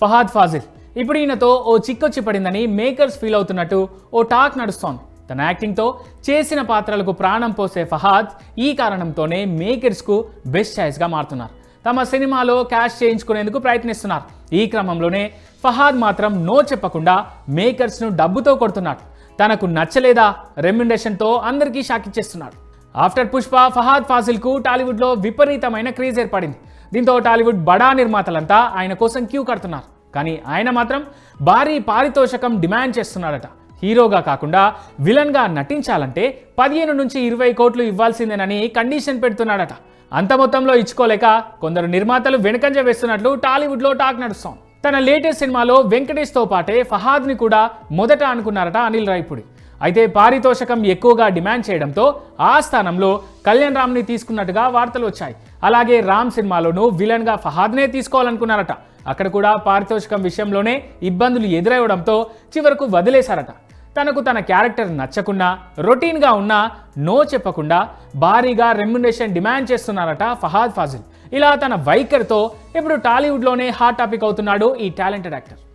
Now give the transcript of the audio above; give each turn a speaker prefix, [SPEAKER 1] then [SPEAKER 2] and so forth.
[SPEAKER 1] ఫహాద్ ఫాజిల్. ఇప్పుడు ఈయనతో ఓ చిక్కొచ్చి పడిందని మేకర్స్ ఫీల్ అవుతున్నట్టు ఓ టాక్ నడుస్తోంది. తన యాక్టింగ్తో చేసిన పాత్రలకు ప్రాణం పోసే ఫహాద్ ఈ కారణంతోనే మేకర్స్కు బెస్ట్ ఛాయిస్గా మారుతున్నారు. తమ సినిమాలో క్యాష్ చేయించుకునేందుకు ప్రయత్నిస్తున్నారు. ఈ క్రమంలోనే ఫహాద్ మాత్రం నో చెప్పకుండా మేకర్స్ను డబ్బుతో కొడుతున్నాడు. తనకు నచ్చలేదా రెమ్యునరేషన్తో అందరికీ షాక్ ఇచ్చేస్తున్నాడు. ఆఫ్టర్ పుష్ప ఫహాద్ ఫాజిల్కు టాలీవుడ్లో విపరీతమైన క్రేజ్ ఏర్పడింది. దీంతో టాలీవుడ్ బడా నిర్మాతలంతా ఆయన కోసం క్యూ కడుతున్నారు. కానీ ఆయన మాత్రం భారీ పారితోషికం డిమాండ్ చేస్తున్నాడట. హీరోగా కాకుండా విలన్గా నటించాలంటే 15 నుంచి 20 కోట్లు ఇవ్వాల్సిందేనని కండిషన్ పెడుతున్నాడట. అంత మొత్తంలో ఇచ్చుకోలేక కొందరు నిర్మాతలు వెనుకంజ వేస్తున్నట్లు టాలీవుడ్లో టాక్ నడుస్తోంది. తన లేటెస్ట్ సినిమాలో వెంకటేష్తో పాటే ఫహాద్ని కూడా మొదట అనుకున్నారట అనిల్ రావిపూడి. అయితే పారితోషికం ఎక్కువగా డిమాండ్ చేయడంతో ఆ స్థానంలో కళ్యాణ్ రామ్ని తీసుకున్నట్టుగా వార్తలు వచ్చాయి. అలాగే రామ్ సినిమాలోనూ విలన్గా ఫహాద్నే తీసుకోవాలనుకున్నారట. అక్కడ కూడా పారితోషికం విషయంలోనే ఇబ్బందులు ఎదురవడంతో చివరకు వదిలేశారట. తనకు తన క్యారెక్టర్ నచ్చకున్నా, రొటీన్గా ఉన్నా నో చెప్పకుండా భారీగా రెమ్యునరేషన్ డిమాండ్ చేస్తున్నారట ఫహాద్ ఫాజిల్. ఇలా తన వైఖరితో ఇప్పుడు టాలీవుడ్లోనే హాట్ టాపిక్ అవుతున్నాడు ఈ టాలెంటెడ్ యాక్టర్.